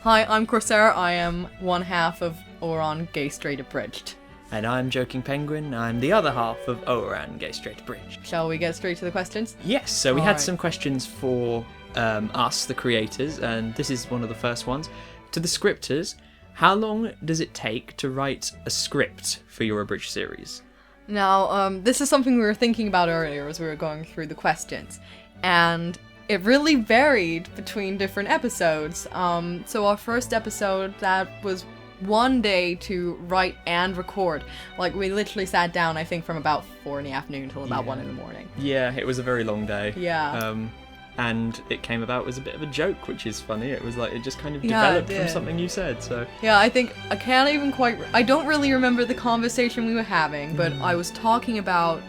Hi, I'm Corsair. I am one half of ouran-gsa Abridged. And I'm Jokingpenguin. I'm the other half of ouran-gsa Abridged. Shall we get straight to the questions? Yes, so we had Alright. some questions for us, the creators, and this is one of the first ones. To the scripters, how long does it take to write a script for your Abridged series? Now, this is something we were thinking about earlier as we were going through the questions, and it really varied between different episodes. So our first episode, that was 1 day to write and record. Like, we literally sat down, I think, from about 4 in the afternoon till about 1 in the morning. Yeah, it was a very long day. Yeah. And it came about as a bit of a joke, which is funny. It was like, it just kind of Yeah, it developed from did. something you said, so... Yeah, I think I can't even quite... I don't really remember the conversation we were having, but I was talking about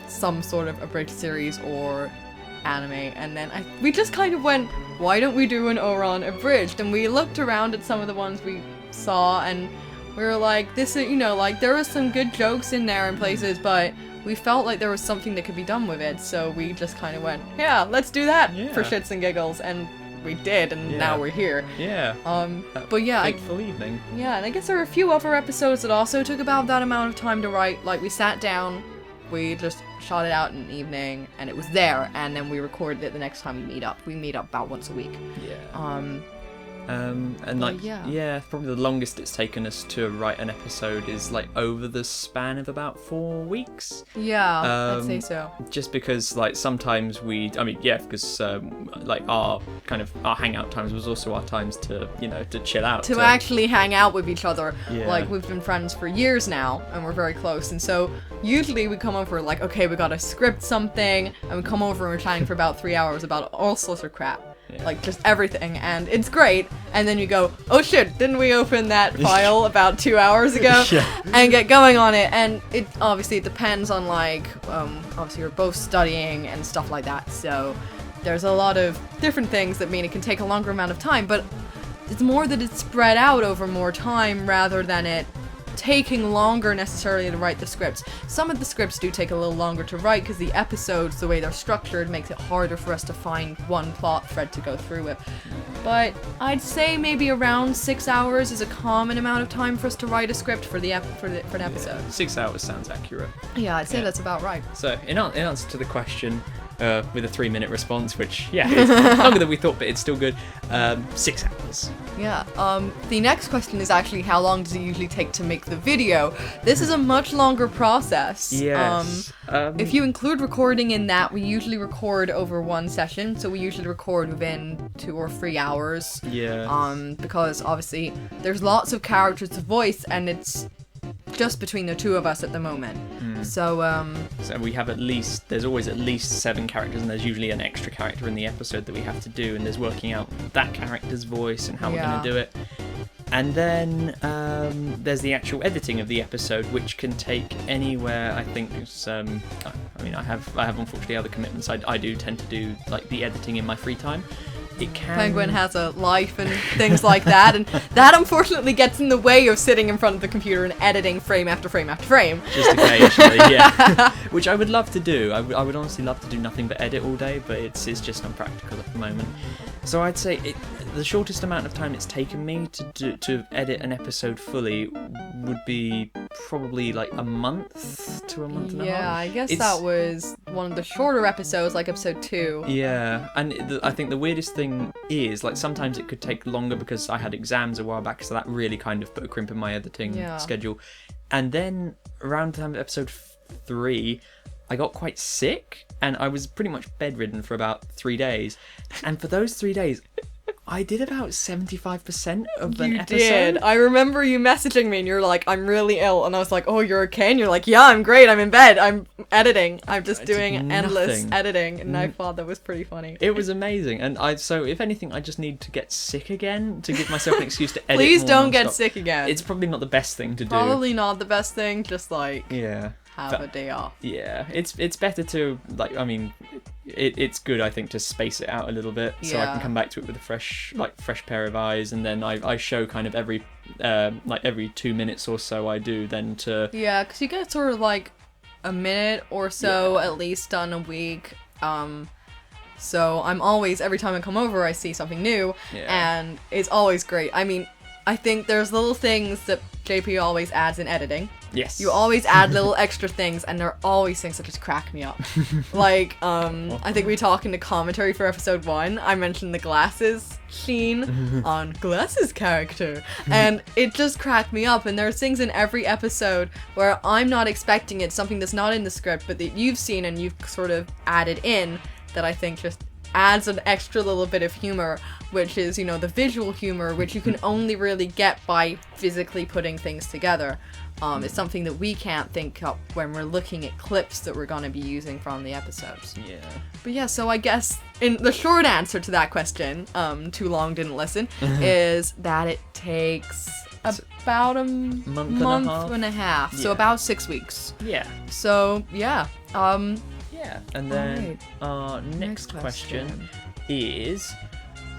some sort of Abridged series or anime, and then we just kind of went, why don't we do an Ouran Abridged? And we looked around at some of the ones we saw, and we were like, this is, you know, like, there was some good jokes in there in places, but we felt like there was something that could be done with it, so we just kind of went, yeah, let's do that for shits and giggles, and we did, and now we're here. Yeah. But yeah, Fateful evening. yeah, and I guess there were a few other episodes that also took about that amount of time to write. Like, we sat down, we just shot it out in the evening, and it was there, and then we recorded it the next time we meet up. We meet up about once a week. Yeah. And like, yeah, probably the longest it's taken us to write an episode is like over the span of about 4 weeks. Yeah, I'd say so. Just because like sometimes because like our hangout times was also our times to, you know, to chill out. To actually hang out with each other. Yeah. Like, we've been friends for years now, and we're very close, and so usually we come over like, okay, we gotta script something, and we come over and we're chatting for about 3 hours about all sorts of crap. Yeah. Like, just everything, and it's great, and then you go, oh shit, didn't we open that file about 2 hours ago? And get going on it, and it obviously depends on, like, obviously you're both studying and stuff like that, so there's a lot of different things that mean it can take a longer amount of time, but it's more that it's spread out over more time rather than it taking longer necessarily to write the scripts. Some of the scripts do take a little longer to write because the episodes, the way they're structured, makes it harder for us to find one plot thread to go through with. But I'd say maybe around 6 hours is a common amount of time for us to write a script for an episode. Yeah, 6 hours sounds accurate. Yeah, I'd say that's about right. So in answer to the question, with a 3-minute response, which is longer than we thought, but it's still good. 6 hours. Yeah. The next question is actually, how long does it usually take to make the video? This is a much longer process. Yes. If you include recording in that, we usually record over one session, so we usually record within 2 or 3 hours. Yeah. Because obviously there's lots of characters to voice, and it's just between the two of us at the moment. So we have there's always at least 7 characters, and there's usually an extra character in the episode that we have to do, and there's working out that character's voice and how we're going to do it. And then there's the actual editing of the episode, which can take anywhere. I think I have unfortunately other commitments. I do tend to do like the editing in my free time. It can... Penguin has a life and things like that, and that unfortunately gets in the way of sitting in front of the computer and editing frame after frame after frame. Just occasionally, yeah. Which I would love to do. I would honestly love to do nothing but edit all day, but it's just not practical at the moment. So I'd say the shortest amount of time it's taken me to edit an episode fully would be probably like a month to a month and a half. Yeah, I guess that was one of the shorter episodes, like episode 2. Yeah, and I think the weirdest thing is, like, sometimes it could take longer because I had exams a while back, so that really kind of put a crimp in my editing schedule. And then around the time of episode 3, I got quite sick, and I was pretty much bedridden for about 3 days. And for those 3 days, I did about 75% of an episode. You did. I remember you messaging me and you're like, I'm really ill. And I was like, oh, you're okay? And you're like, yeah, I'm great. I'm in bed. I'm editing. I'm just doing endless editing. And I thought that was pretty funny. It was amazing. And so if anything, I just need to get sick again to give myself an excuse to edit. Please more don't non-stop. get sick again. It's probably not the best thing to do. Probably not the best thing. Just like... Yeah. Have a day off. Yeah, it's better to, like, I mean, it's good, I think, to space it out a little bit so I can come back to it with a fresh pair of eyes, and then I show kind of every 2 minutes or so I do then to... Yeah, because you get sort of like a minute or so at least done a week. So I'm always, every time I come over, I see something new, and it's always great. I mean, I think there's little things that JP always adds in editing. Yes. You always add little extra things, and there are always things that just crack me up. Like, I think we talked in the commentary for episode 1, I mentioned the glasses scene on Glasses character, and it just cracked me up, and there's things in every episode where I'm not expecting it, something that's not in the script, but that you've seen and you've sort of added in, that I think just adds an extra little bit of humor, which is, you know, the visual humor, which you can only really get by physically putting things together. It's something that we can't think of when we're looking at clips that we're going to be using from the episodes. Yeah. But yeah, so I guess in the short answer to that question, too long didn't listen, is that it takes about a month and a half. So about 6 weeks. Yeah. So yeah. Yeah. And then our next question is,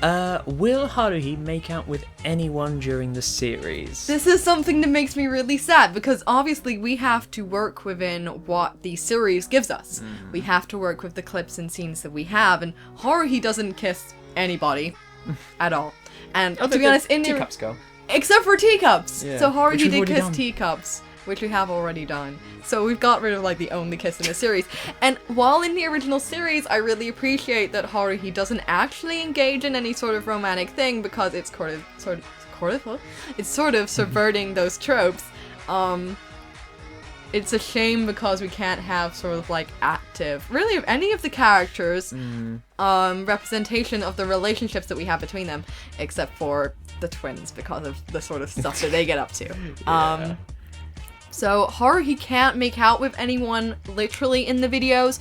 will Haruhi make out with anyone during the series? This is something that makes me really sad, because obviously we have to work within what the series gives us. We have to work with the clips and scenes that we have, and Haruhi doesn't kiss anybody at all. And to be honest, in the Teacups go. Except for Teacups! Yeah. So Haruhi Which did kiss done. Teacups, which we have already done. So we've got rid of like the only kiss in the series. And while in the original series, I really appreciate that Haruhi doesn't actually engage in any sort of romantic thing, because it's sort of subverting those tropes. It's a shame because we can't have sort of like active, really, of any of the characters, representation of the relationships that we have between them, except for the twins, because of the sort of stuff that they get up to. So Haruhi can't make out with anyone literally in the videos,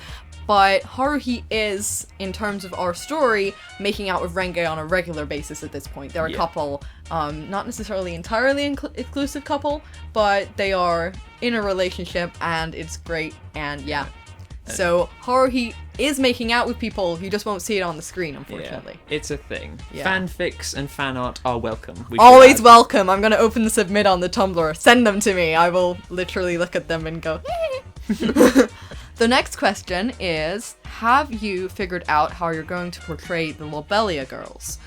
but Haruhi is, in terms of our story, making out with Renge on a regular basis at this point. They're a couple, not necessarily entirely exclusive couple, but they are in a relationship, and it's great, and yeah. So Haruhi is making out with people, you just won't see it on the screen, unfortunately. Yeah, it's a thing. Fanfics and fan art are welcome. Always welcome. I'm gonna open the submit on the Tumblr. Send them to me. I will literally look at them and go, The next question is, have you figured out how you're going to portray the Mobilio Girls?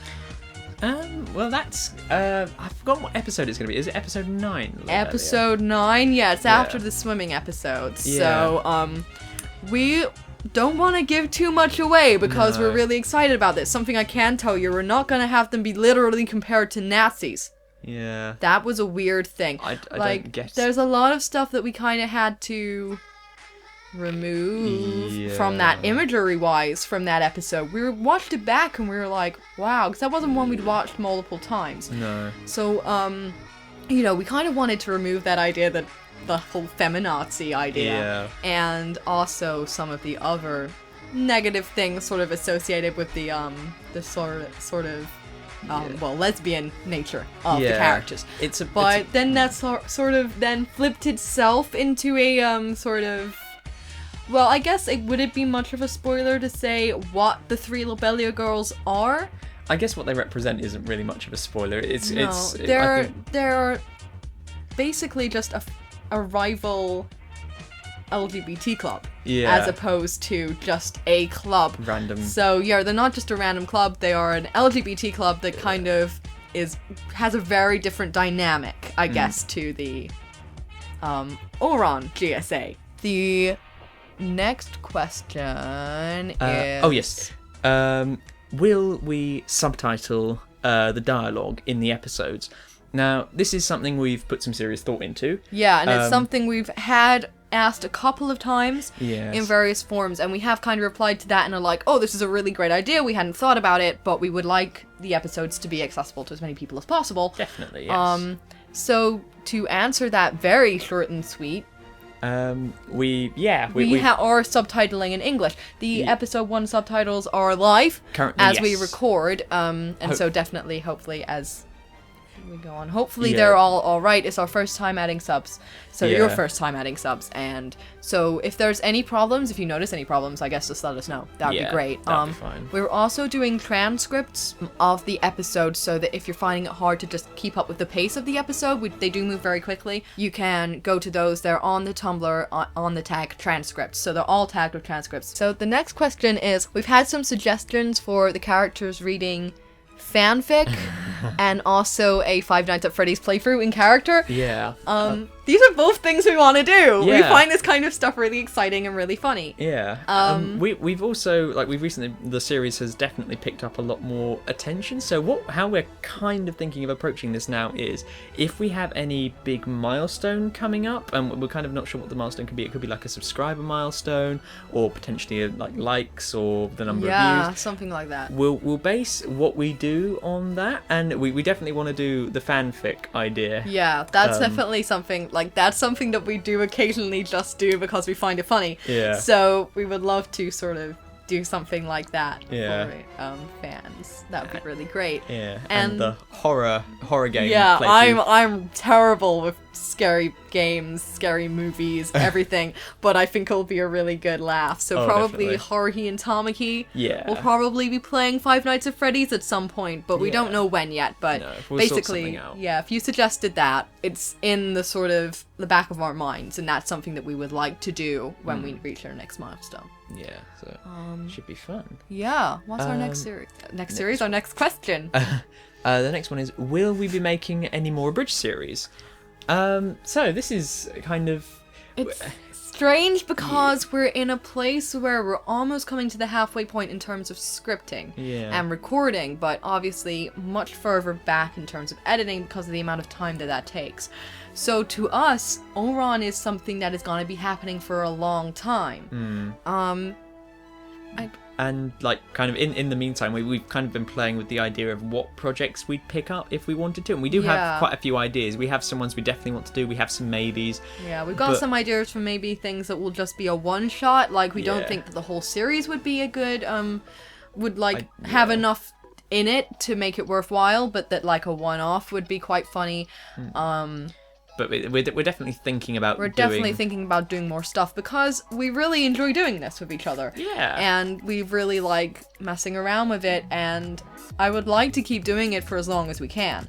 Well, that's, I've forgotten what episode it's going to be. Is it episode 9? Episode 9? Yeah, it's after the swimming episodes. Yeah. So, we don't want to give too much away, because we're really excited about this. Something I can tell you, we're not going to have them be literally compared to Nazis. Yeah. That was a weird thing. I don't get... There's a lot of stuff that we kind of had to remove from that imagery-wise from that episode. We watched it back and we were like, wow, because that wasn't one we'd watched multiple times. No. So, you know, we kind of wanted to remove that idea, that the whole feminazi idea, and also some of the other negative things sort of associated with the sort of lesbian nature of the characters. Then that sort of then flipped itself into a sort of, well, I guess would it be much of a spoiler to say what the 3 Mobilio Girls are? I guess what they represent isn't really much of a spoiler. They're basically just a rival LGBT club, as opposed to just a club. Random. So yeah, they're not just a random club. They are an LGBT club that kind of has a very different dynamic, I guess, to the ouran-gsa. The next question is... will we subtitle the dialogue in the episodes? Now, this is something we've put some serious thought into. Yeah, and it's something we've had asked a couple of times in various forms, and we have kind of replied to that and are like, oh, this is a really great idea, we hadn't thought about it, but we would like the episodes to be accessible to as many people as possible. Definitely, yes. So, to answer that very short and sweet, we are subtitling in English. The episode 1 subtitles are live currently, as we record, and so definitely, hopefully, as we go on. Hopefully they're all right. It's our first time adding subs. So your first time adding subs. And so if there's any problems, if you notice any problems, I guess just let us know. That would be great. That'd be fine. We're also doing transcripts of the episode so that if you're finding it hard to just keep up with the pace of the episode, they do move very quickly, you can go to those. They're on the Tumblr on the tag transcripts. So they're all tagged with transcripts. So the next question is, we've had some suggestions for the characters reading fanfic and also a Five Nights at Freddy's playthrough in character. Yeah. These are both things we want to do. Yeah. We find this kind of stuff really exciting and really funny. Yeah. We've also, like, we've recently, the series has definitely picked up a lot more attention. So how we're kind of thinking of approaching this now is, if we have any big milestone coming up, and we're kind of not sure what the milestone could be. It could be like a subscriber milestone, or potentially like likes, or the number of views. Yeah, something like that. We'll base what we do on that, and we definitely want to do the fanfic idea. Yeah, that's definitely something, like, that's something that we do occasionally just do because we find it funny. Yeah. So we would love to sort of do something like that for fans. That would be really great. Yeah, and the horror game. Yeah, playthrough. I'm terrible with scary games, scary movies, everything, but I think it'll be a really good laugh. So probably Haruhi and Tamaki will probably be playing Five Nights at Freddy's at some point, but we don't know when yet. But basically, if you suggested that, it's in the sort of the back of our minds, and that's something that we would like to do when we reach our next milestone. Yeah, so should be fun. Yeah, what's our next series? Our next question. The next one is, will we be making any more Abridged series? So this is kind of... It's strange because we're in a place where we're almost coming to the halfway point in terms of scripting and recording, but obviously much further back in terms of editing because of the amount of time that takes. So to us, Ouran is something that is going to be happening for a long time. And, like, kind of in the meantime, we've kind of been playing with the idea of what projects we'd pick up if we wanted to. And we do have quite a few ideas. We have some ones we definitely want to do. We have some maybes. Yeah, we've got some ideas for maybe things that will just be a one-shot. Like, we don't think that the whole series would be a good, have enough in it to make it worthwhile, but that, like, a one-off would be quite funny. But we're definitely thinking about doing more stuff because we really enjoy doing this with each other. Yeah. And we really like messing around with it, and I would like to keep doing it for as long as we can.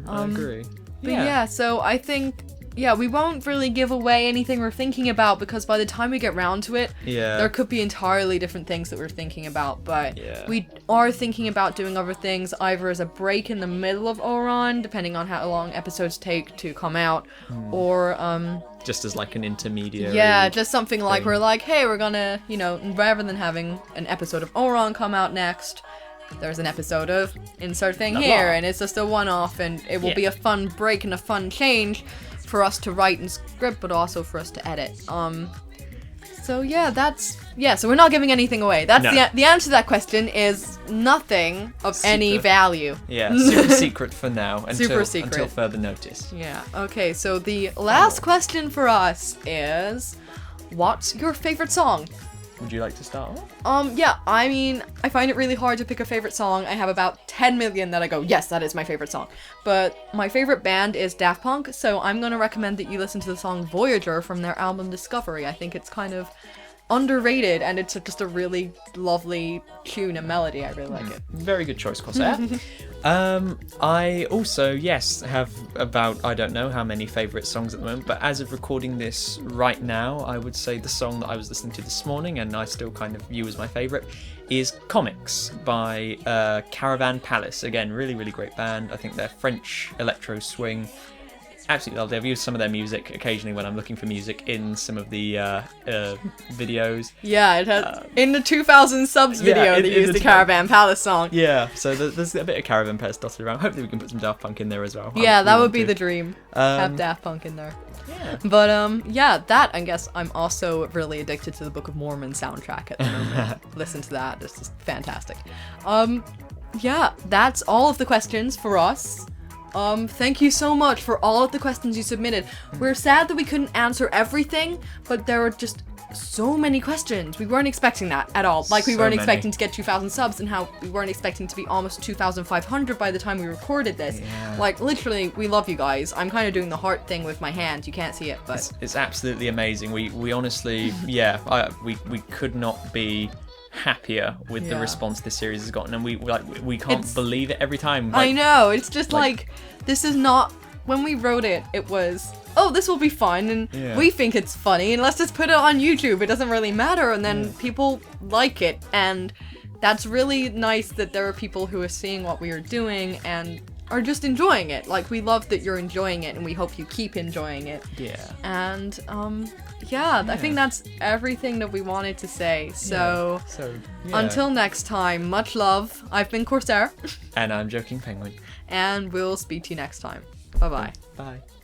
I agree. But so I think... Yeah, we won't really give away anything we're thinking about because by the time we get round to it, there could be entirely different things that we're thinking about. But we are thinking about doing other things either as a break in the middle of Ouran, depending on how long episodes take to come out, or just as like an intermediary. Yeah, just something like we're like, hey, we're gonna, rather than having an episode of Ouran come out next, there's an episode of insert thing here, and it's just a one-off, and it will be a fun break and a fun change for us to write and script, but also for us to edit. So we're not giving anything away. That's the answer to that question is nothing of any value. Yeah, super secret for now until further notice. Yeah. Okay, so the last question for us is, what's your favorite song? Would you like to start? I mean, I find it really hard to pick a favorite song. I have about 10 million that I go, yes, that is my favorite song. But my favorite band is Daft Punk, so I'm going to recommend that you listen to the song Voyager from their album Discovery. I think it's kind of underrated, and it's just a really lovely tune and melody. I really like it. Very good choice, Corsair. I also, have about, I don't know how many favourite songs at the moment, but as of recording this right now, I would say the song that I was listening to this morning, and I still kind of view as my favourite, is Comics by Caravan Palace. Again, really, really great band. I think they're French electro swing. Absolutely lovely. I've used some of their music occasionally when I'm looking for music in some of the videos. Yeah, it has in the 2000 subs video they used the Caravan Palace song. Yeah, so there's a bit of Caravan Palace dotted around. Hopefully we can put some Daft Punk in there as well. Yeah, that would be the dream. Have Daft Punk in there. Yeah. But that, I guess I'm also really addicted to the Book of Mormon soundtrack at the moment. Listen to that. It's just fantastic. That's all of the questions for us. Thank you so much for all of the questions you submitted. We're sad that we couldn't answer everything, but there were just so many questions. We weren't expecting that at all. Like, we So weren't many. expecting to get 2,000 subs, and how we weren't expecting to be almost 2,500 by the time we recorded this. Yeah. Like, literally, we love you guys. I'm kind of doing the heart thing with my hand. You can't see it, but... It's absolutely amazing. We honestly, we could not be happier with the Yeah. response this series has gotten, and we can't believe it every time. I know, it's just like, this is not... When we wrote it, it was, oh, this will be fun, and we think it's funny, and let's just put it on YouTube. It doesn't really matter, and then people like it, and that's really nice that there are people who are seeing what we are doing and are just enjoying it. Like, we love that you're enjoying it, and we hope you keep enjoying it. Yeah. And, I think that's everything that we wanted to say. So, until next time, much love. I've been Corsair. And I'm Joking Penguin. And we'll speak to you next time. Bye-bye. Bye.